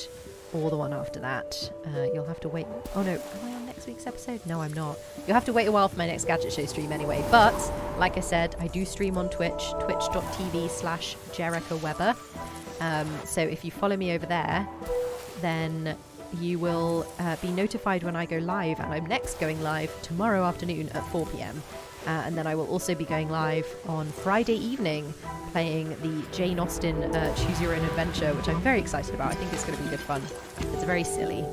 or the one after that. You'll have to wait. Oh no, am I on next week's episode? No, I'm not. You'll have to wait a while for my next Gadget Show stream anyway. But like I said, I do stream on Twitch, twitch.tv/JericaWeber. So if you follow me over there, then you will be notified when I go live. And I'm next going live tomorrow afternoon at 4 p.m. And then I will also be going live on Friday evening playing the Jane Austen Choose Your Own Adventure, which I'm very excited about. I think it's going to be good fun. It's very silly.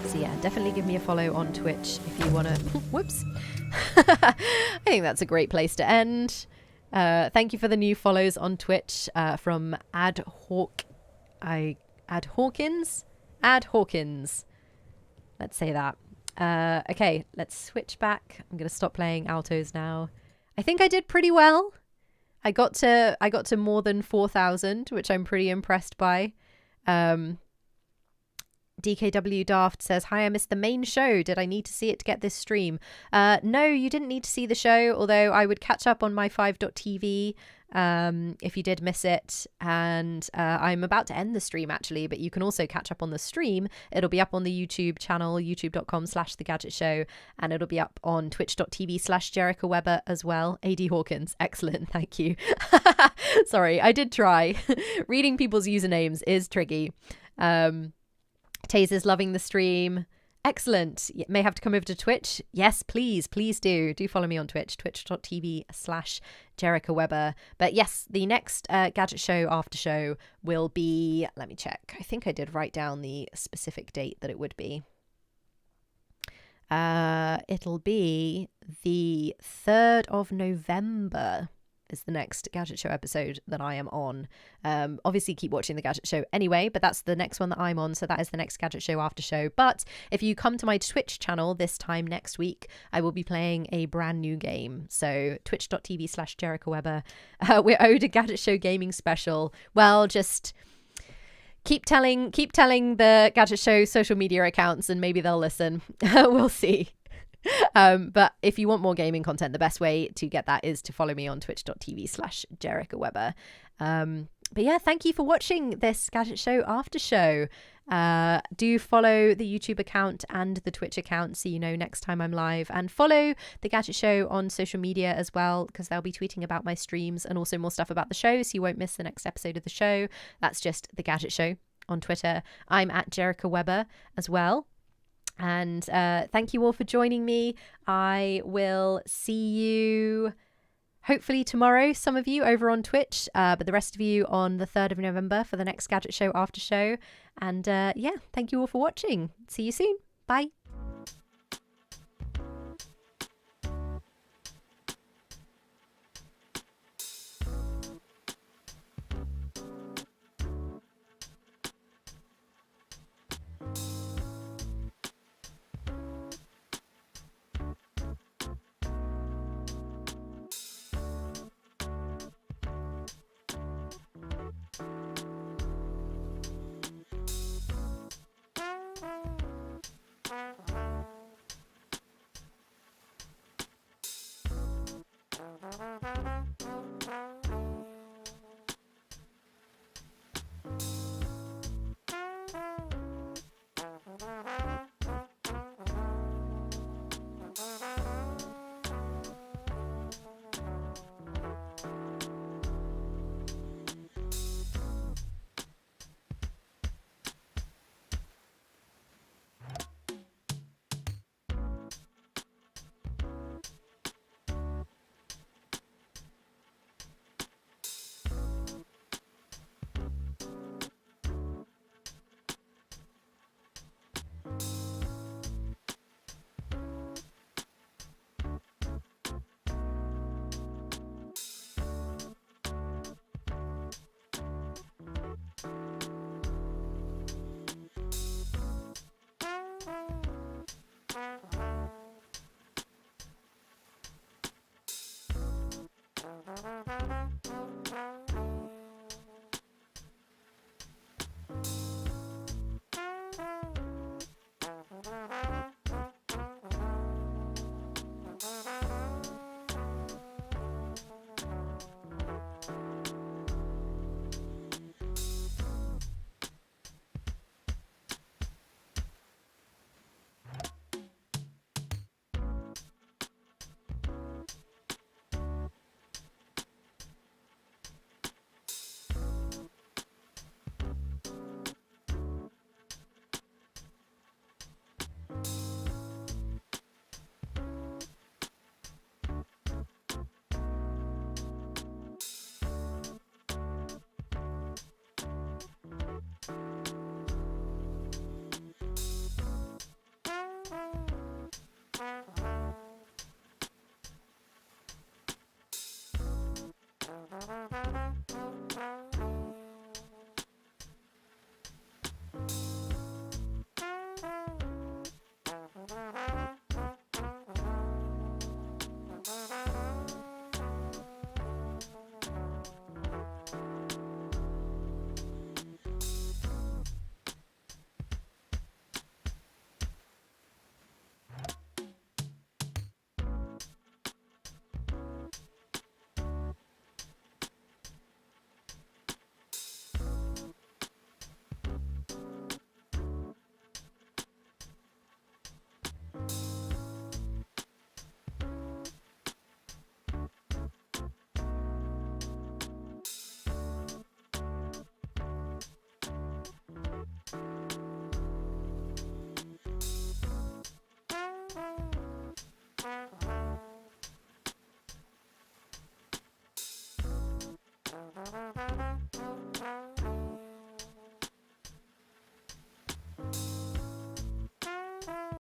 So yeah, definitely give me a follow on Twitch if you want to... Whoops. I think that's a great place to end. Thank you for the new follows on Twitch from Ad Hawkins. Let's say that. Okay, let's switch back. I'm going to stop playing altos now. I think I did pretty well. I got to more than 4,000, which I'm pretty impressed by. DKW Daft says, hi, I missed the main show. Did I need to see it to get this stream? No, you didn't need to see the show, although I would catch up on my 5.tv if you did miss it. And I'm about to end the stream, actually, but you can also catch up on the stream. It'll be up on the YouTube channel, youtube.com/The Gadget Show, and it'll be up on twitch.tv/JericaWeber as well. AD Hawkins, excellent, thank you. Sorry, I did try. Reading people's usernames is tricky. Taze is loving the stream. Excellent. You may have to come over to Twitch. Yes, please do. Do follow me on Twitch, twitch.tv/JericaWeber. But yes, the next Gadget Show after show will be, let me check. I think I did write down the specific date that it would be. It'll be the 3rd of November. Is the next Gadget Show episode that I am on. Obviously keep watching the Gadget Show anyway, but that's the next one that I'm on, so that is the next Gadget Show after show. But if you come to my Twitch channel this time next week, I will be playing a brand new game. So twitch.tv/JericaWeber. We're owed a Gadget Show gaming special. Well, just keep telling the Gadget Show social media accounts and maybe they'll listen. We'll see. But if you want more gaming content, the best way to get that is to follow me on twitch.tv/JericaWeber. But yeah, thank you for watching this Gadget Show after show. Do follow the YouTube account and the Twitch account so you know next time I'm live, and follow the Gadget Show on social media as well, because they'll be tweeting about my streams and also more stuff about the show, so you won't miss the next episode of the show. That's just the Gadget Show on Twitter. I'm at JericaWeber as well. And thank you all for joining me. I will see you hopefully tomorrow, some of you over on Twitch, but the rest of you on the 3rd of November for the next Gadget Show after show. And yeah, thank you all for watching. See you soon. Bye.